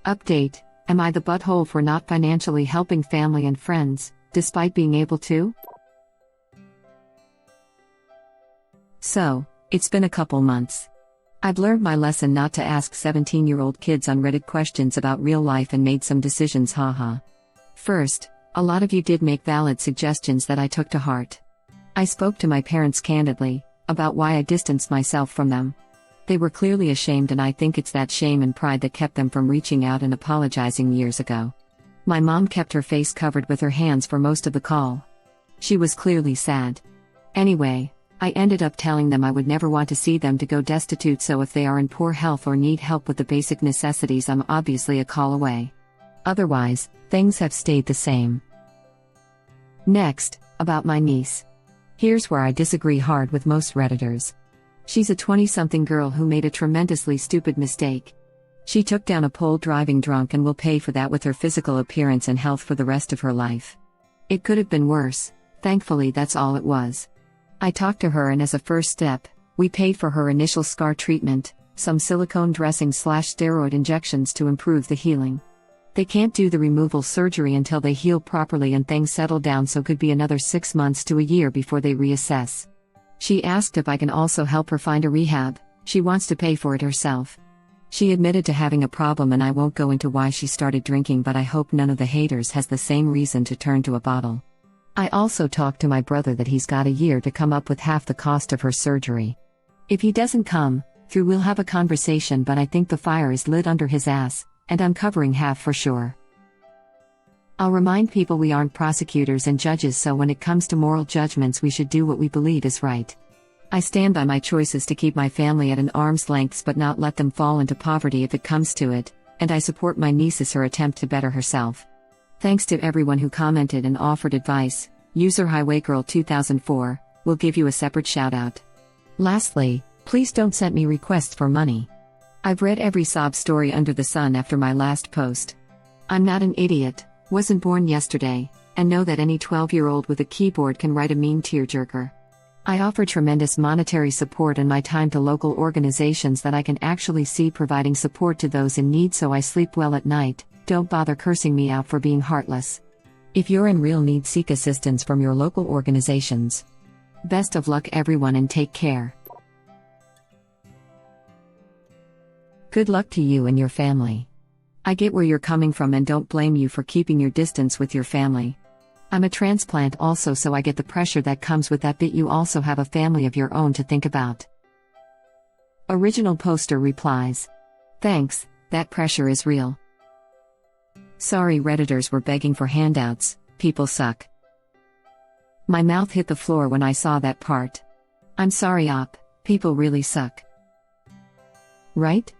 Update: am I the butthole for not financially helping family and friends, despite being able to? So, it's been a couple months. I've learned my lesson not to ask 17-year-old kids unread questions about real life and made some decisions, haha. First, a lot of you did make valid suggestions that I took to heart. I spoke to my parents candidly about why I distanced myself from them. They were clearly ashamed, and I think it's that shame and pride that kept them from reaching out and apologizing years ago. My mom kept her face covered with her hands for most of the call. She was clearly sad. Anyway, I ended up telling them I would never want to see them to go destitute, so if they are in poor health or need help with the basic necessities, I'm obviously a call away. Otherwise, things have stayed the same. Next, about my niece. Here's where I disagree hard with most Redditors. She's a 20-something girl who made a tremendously stupid mistake. She took down a pole driving drunk and will pay for that with her physical appearance and health for the rest of her life. It could have been worse. Thankfully, that's all it was. I talked to her, and as a first step, we paid for her initial scar treatment, some silicone dressing/steroid injections to improve the healing. They can't do the removal surgery until they heal properly and things settle down, so could be another 6 months to a year before they reassess. She asked if I can also help her find a rehab. She wants to pay for it herself. She admitted to having a problem, and I won't go into why she started drinking, but I hope none of the haters has the same reason to turn to a bottle. I also talked to my brother that he's got a year to come up with half the cost of her surgery. If he doesn't come through, we'll have a conversation, but I think the fire is lit under his ass, and I'm covering half for sure. I'll remind people we aren't prosecutors and judges, so when it comes to moral judgments, we should do what we believe is right. I stand by my choices to keep my family at an arm's length but not let them fall into poverty if it comes to it, and I support my niece's her attempt to better herself. Thanks to everyone who commented and offered advice. User Highwaygirl 2004 will give you a separate shout-out. Lastly, please don't send me requests for money. I've read every sob story under the sun after my last post. I'm not an idiot, wasn't born yesterday, and know that any 12-year-old with a keyboard can write a mean tearjerker. I offer tremendous monetary support and my time to local organizations that I can actually see providing support to those in need, so I sleep well at night. Don't bother cursing me out for being heartless. If you're in real need, seek assistance from your local organizations. Best of luck everyone, and take care. Good luck to you and your family. I get where you're coming from and don't blame you for keeping your distance with your family. I'm a transplant also, so I get the pressure that comes with that, but you also have a family of your own to think about. Original poster replies. Thanks, that pressure is real. Sorry, Redditors were begging for handouts. People suck. My mouth hit the floor when I saw that part. I'm sorry, op. People really suck. Right?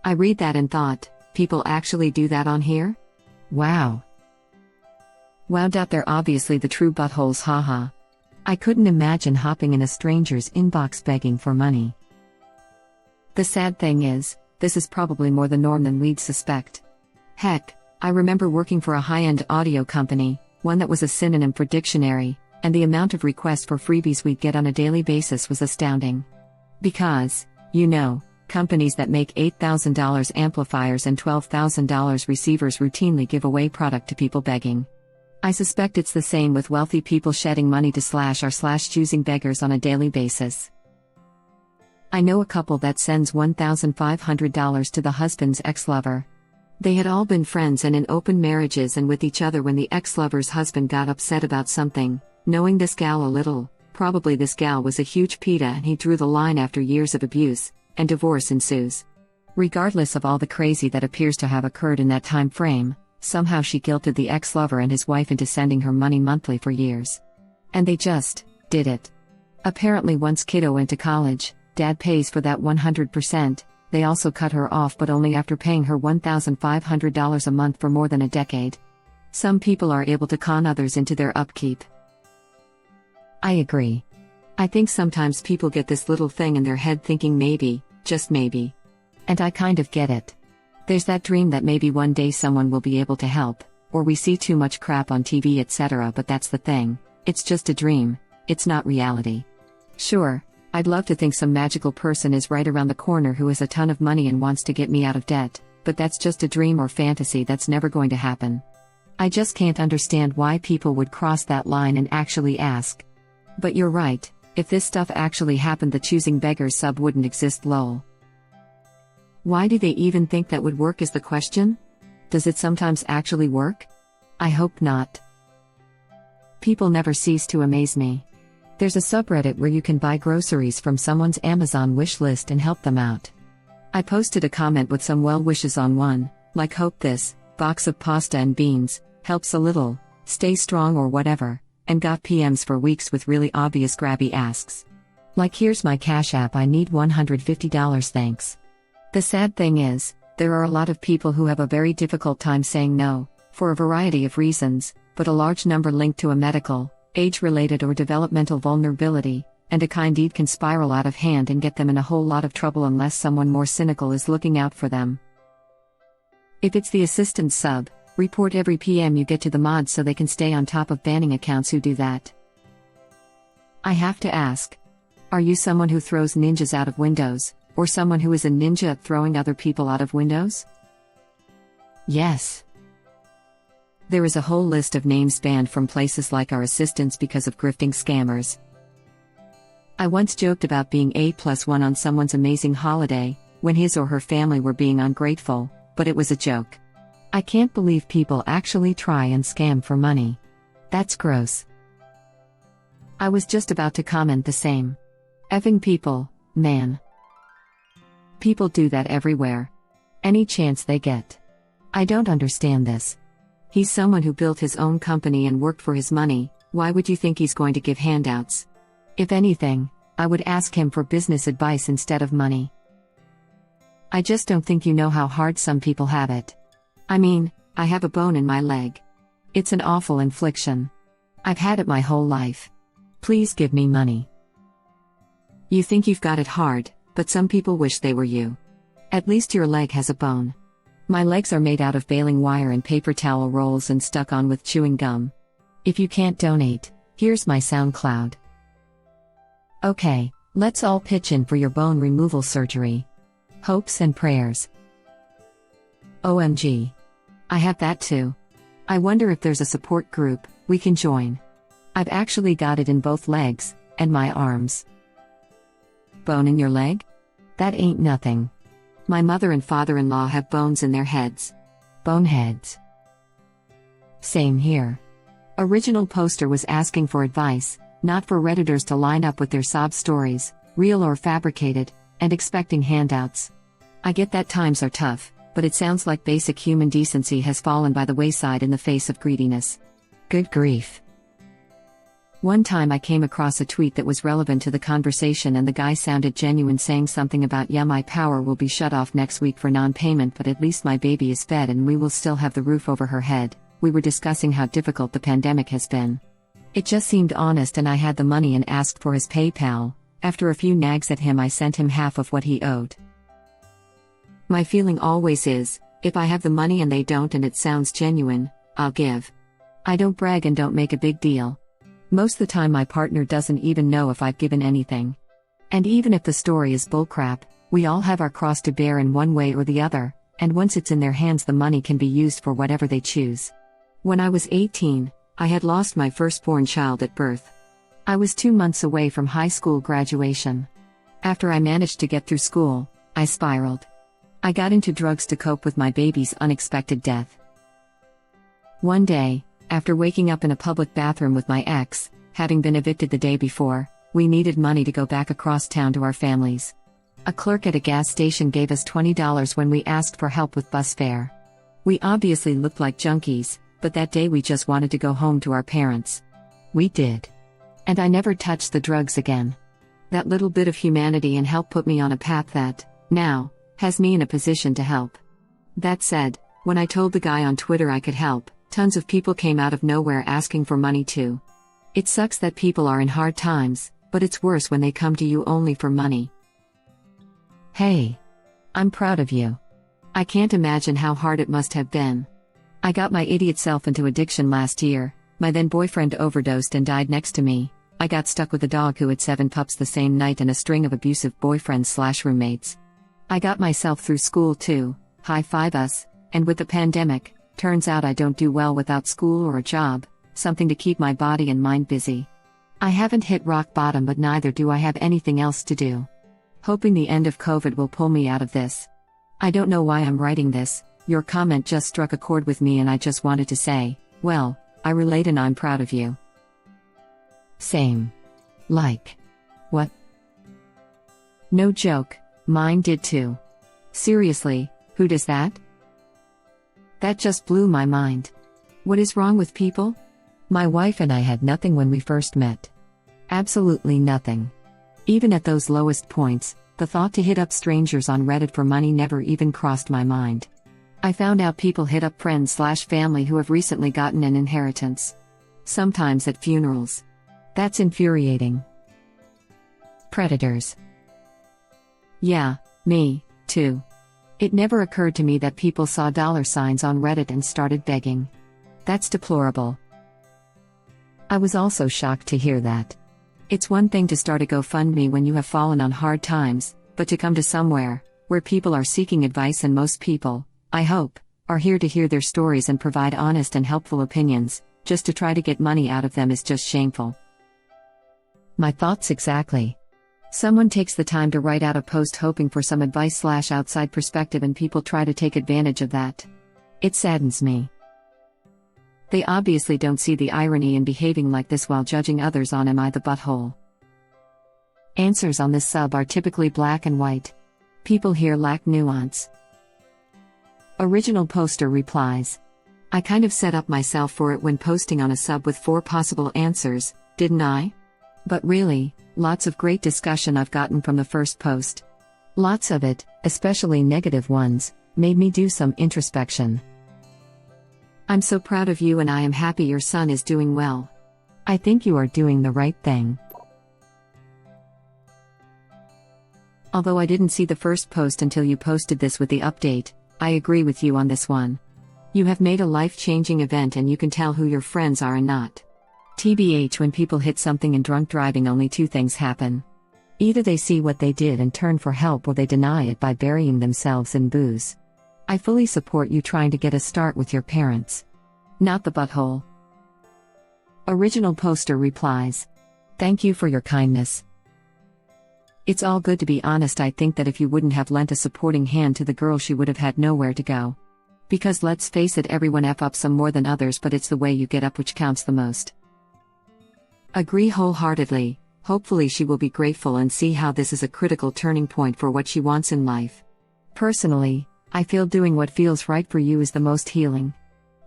I read that and thought, people actually do that on here? Wow. Wowed out, they're obviously the true buttholes, haha. I couldn't imagine hopping in a stranger's inbox begging for money. The sad thing is, this is probably more the norm than we'd suspect. Heck, I remember working for a high-end audio company, one that was a synonym for dictionary, and the amount of requests for freebies we'd get on a daily basis was astounding. Because, companies that make $8,000 amplifiers and $12,000 receivers routinely give away product to people begging. I suspect it's the same with wealthy people shedding money to /choosing beggars on a daily basis. I know a couple that sends $1,500 to the husband's ex-lover. They had all been friends and in open marriages and with each other when the ex-lover's husband got upset about something, knowing this gal a little, probably this gal was a huge PETA, and he drew the line after years of abuse, and divorce ensues. Regardless of all the crazy that appears to have occurred in that time frame, somehow she guilted the ex-lover and his wife into sending her money monthly for years. And they just did it. Apparently once kiddo went to college, dad pays for that 100%, they also cut her off, but only after paying her $1,500 a month for more than a decade. Some people are able to con others into their upkeep. I agree. I think sometimes people get this little thing in their head thinking maybe, just maybe. And I kind of get it. There's that dream that maybe one day someone will be able to help, or we see too much crap on TV, etc. But that's the thing, it's just a dream, it's not reality. Sure, I'd love to think some magical person is right around the corner who has a ton of money and wants to get me out of debt, but that's just a dream or fantasy that's never going to happen. I just can't understand why people would cross that line and actually ask. But you're right, if this stuff actually happened, the choosing beggars sub wouldn't exist, lol. Why do they even think that would work is the question? Does it sometimes actually work? I hope not. People never cease to amaze me. There's a subreddit where you can buy groceries from someone's Amazon wish list and help them out. I posted a comment with some well wishes on one, like hope this box of pasta and beans helps a little, stay strong or whatever, and got PMs for weeks with really obvious grabby asks. Like, here's my Cash App, I need $150, thanks. The sad thing is, there are a lot of people who have a very difficult time saying no, for a variety of reasons, but a large number linked to a medical, age-related or developmental vulnerability, and a kind deed can spiral out of hand and get them in a whole lot of trouble unless someone more cynical is looking out for them. If it's the assistant sub, report every PM you get to the mods so they can stay on top of banning accounts who do that. I have to ask. Are you someone who throws ninjas out of windows, or someone who is a ninja at throwing other people out of windows? Yes. There is a whole list of names banned from places like our assistants because of grifting scammers. I once joked about being A+1 on someone's amazing holiday, when his or her family were being ungrateful, but it was a joke. I can't believe people actually try and scam for money. That's gross. I was just about to comment the same. Effing people, man. People do that everywhere. Any chance they get. I don't understand this. He's someone who built his own company and worked for his money, why would you think he's going to give handouts? If anything, I would ask him for business advice instead of money. I just don't think you know how hard some people have it. I mean, I have a bone in my leg. It's an awful infliction. I've had it my whole life. Please give me money. You think you've got it hard, but some people wish they were you. At least your leg has a bone. My legs are made out of baling wire and paper towel rolls and stuck on with chewing gum. If you can't donate, here's my SoundCloud. Okay, let's all pitch in for your bone removal surgery. Hopes and prayers. OMG. I have that too. I wonder if there's a support group we can join. I've actually got it in both legs, and my arms. Bone in your leg? That ain't nothing. My mother and father-in-law have bones in their heads. Boneheads. Same here. Original poster was asking for advice, not for Redditors to line up with their sob stories, real or fabricated, and expecting handouts. I get that times are tough, but it sounds like basic human decency has fallen by the wayside in the face of greediness. Good grief. One time I came across a tweet that was relevant to the conversation and the guy sounded genuine, saying something about, yeah, my power will be shut off next week for non-payment, but at least my baby is fed and we will still have the roof over her head. We were discussing how difficult the pandemic has been. It just seemed honest and I had the money and asked for his PayPal. After a few nags at him, I sent him half of what he owed. My feeling always is, if I have the money and they don't and it sounds genuine, I'll give. I don't brag and don't make a big deal. Most of the time my partner doesn't even know if I've given anything. And even if the story is bullcrap, we all have our cross to bear in one way or the other, and once it's in their hands the money can be used for whatever they choose. When I was 18, I had lost my firstborn child at birth. I was 2 months away from high school graduation. After I managed to get through school, I spiraled. I got into drugs to cope with my baby's unexpected death. One day, after waking up in a public bathroom with my ex, having been evicted the day before, we needed money to go back across town to our families. A clerk at a gas station gave us $20 when we asked for help with bus fare. We obviously looked like junkies, but that day we just wanted to go home to our parents. We did. And I never touched the drugs again. That little bit of humanity and help put me on a path that, now, has me in a position to help. That said, when I told the guy on Twitter I could help, tons of people came out of nowhere asking for money too. It sucks that people are in hard times, but it's worse when they come to you only for money. Hey. I'm proud of you. I can't imagine how hard it must have been. I got my idiot self into addiction last year, my then boyfriend overdosed and died next to me, I got stuck with a dog who had 7 pups the same night and a string of abusive boyfriends/roommates. I got myself through school too, high five us, and with the pandemic, turns out I don't do well without school or a job, something to keep my body and mind busy. I haven't hit rock bottom, but neither do I have anything else to do. Hoping the end of COVID will pull me out of this. I don't know why I'm writing this, your comment just struck a chord with me and I just wanted to say, well, I relate and I'm proud of you. Same. Like. What? No joke, mine did too. Seriously, who does that? That just blew my mind. What is wrong with people? My wife and I had nothing when we first met. Absolutely nothing. Even at those lowest points, the thought to hit up strangers on Reddit for money never even crossed my mind. I found out people hit up friends/family who have recently gotten an inheritance. Sometimes at funerals. That's infuriating. Predators. Yeah, me, too. It never occurred to me that people saw $signs on Reddit and started begging. That's deplorable. I was also shocked to hear that. It's one thing to start a GoFundMe when you have fallen on hard times, but to come to somewhere where people are seeking advice, and most people, I hope, are here to hear their stories and provide honest and helpful opinions, just to try to get money out of them is just shameful. My thoughts exactly. Someone takes the time to write out a post hoping for some advice/outside perspective and people try to take advantage of that. It saddens me. They obviously don't see the irony in behaving like this while judging others on Am I the Butthole? Answers on this sub are typically black and white. People here lack nuance. Original poster replies. I kind of set up myself for it when posting on a sub with 4 possible answers, didn't I? But really, lots of great discussion I've gotten from the first post. Lots of it, especially negative ones, made me do some introspection. I'm so proud of you and I am happy your son is doing well. I think you are doing the right thing. Although I didn't see the first post until you posted this with the update, I agree with you on this one. You have made a life-changing event and you can tell who your friends are and not. TBH, when people hit something in drunk driving, only 2 things happen. Either they see what they did and turn for help, or they deny it by burying themselves in booze. I fully support you trying to get a start with your parents. Not the butthole. Original poster replies. Thank you for your kindness. It's all good to be honest. I think that if you wouldn't have lent a supporting hand to the girl, she would have had nowhere to go. Because let's face it, everyone F up some more than others, but it's the way you get up which counts the most. Agree wholeheartedly. Hopefully she will be grateful and see how this is a critical turning point for what she wants in life. Personally, I feel doing what feels right for you is the most healing.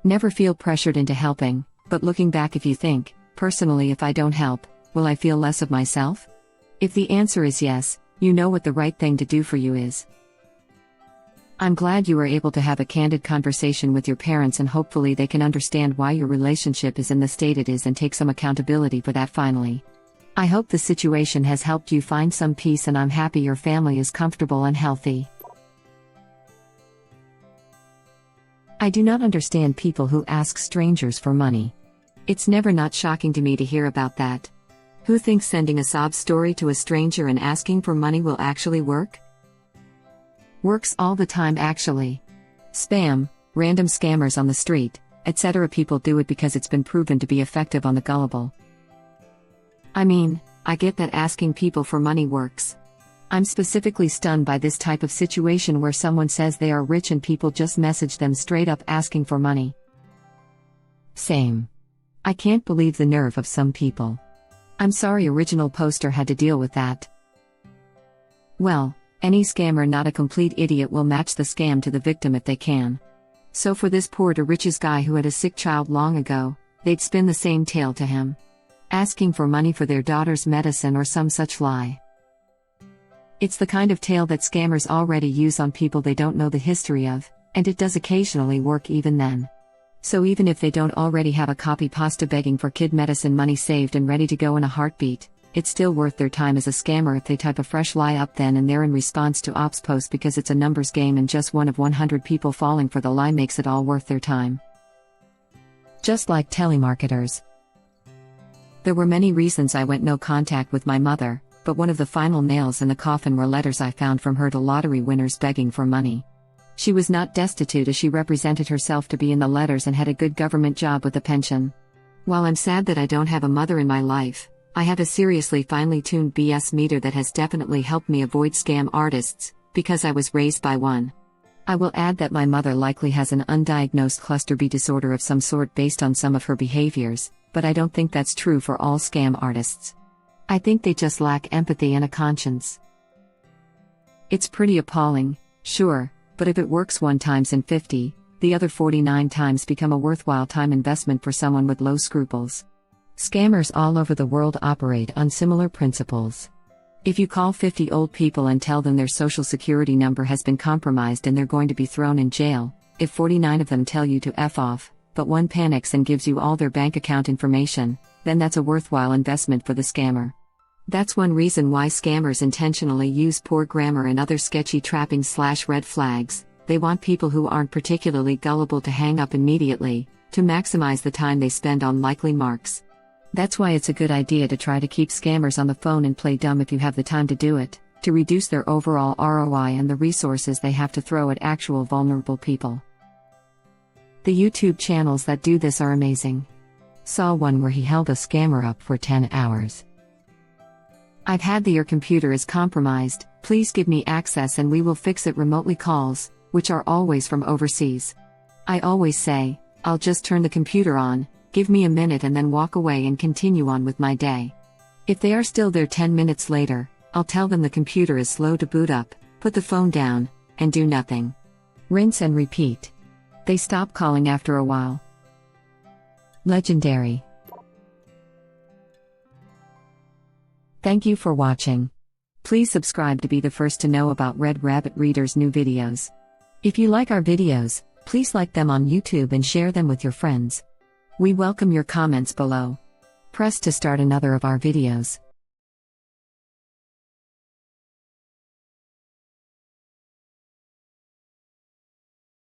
Never feel pressured into helping, but looking back, if you think, personally, if I don't help, will I feel less of myself? If the answer is yes, you know what the right thing to do for you is. I'm glad you were able to have a candid conversation with your parents, and hopefully they can understand why your relationship is in the state it is and take some accountability for that finally. I hope the situation has helped you find some peace, and I'm happy your family is comfortable and healthy. I do not understand people who ask strangers for money. It's never not shocking to me to hear about that. Who thinks sending a sob story to a stranger and asking for money will actually work? Works all the time actually. Spam, random scammers on the street, etc. People do it because it's been proven to be effective on the gullible. I mean, I get that asking people for money works. I'm specifically stunned by this type of situation where someone says they are rich and people just message them straight up asking for money. Same. I can't believe the nerve of some people. I'm sorry original poster had to deal with that. Well, any scammer not a complete idiot will match the scam to the victim if they can. So for this poor to riches guy who had a sick child long ago, they'd spin the same tale to him. Asking for money for their daughter's medicine or some such lie. It's the kind of tale that scammers already use on people they don't know the history of, and it does occasionally work even then. So even if they don't already have a copy pasta begging for kid medicine money saved and ready to go in a heartbeat, it's still worth their time as a scammer if they type a fresh lie up then and there in response to ops post, because it's a numbers game and just one of 100 people falling for the lie makes it all worth their time. Just like telemarketers. There were many reasons I went no contact with my mother, but one of the final nails in the coffin were letters I found from her to lottery winners begging for money. She was not destitute as she represented herself to be in the letters and had a good government job with a pension. While I'm sad that I don't have a mother in my life, I have a seriously finely tuned BS meter that has definitely helped me avoid scam artists, because I was raised by one. I will add that my mother likely has an undiagnosed cluster B disorder of some sort based on some of her behaviors, but I don't think that's true for all scam artists. I think they just lack empathy and a conscience. It's pretty appalling, sure, but if it works 1 times in 50, the other 49 times become a worthwhile time investment for someone with low scruples. Scammers all over the world operate on similar principles. If you call 50 old people and tell them their social security number has been compromised and they're going to be thrown in jail, if 49 of them tell you to F off, but one panics and gives you all their bank account information, then that's a worthwhile investment for the scammer. That's one reason why scammers intentionally use poor grammar and other sketchy trappings/red flags. They want people who aren't particularly gullible to hang up immediately, to maximize the time they spend on likely marks. That's why it's a good idea to try to keep scammers on the phone and play dumb if you have the time to do it, to reduce their overall ROI and the resources they have to throw at actual vulnerable people. The YouTube channels that do this are amazing. Saw one where he held a scammer up for 10 hours. I've had your computer is compromised, please give me access and we will fix it remotely calls, which are always from overseas. I always say, I'll just turn the computer on, give me a minute and then walk away and continue on with my day. If they are still there 10 minutes later, I'll tell them the computer is slow to boot up, put the phone down, and do nothing. Rinse and repeat. They stop calling after a while. Legendary. Thank you for watching. Please subscribe to be the first to know about Red Rabbit Reader's new videos. If you like our videos, please like them on YouTube and share them with your friends. We welcome your comments below. Press to start another of our videos.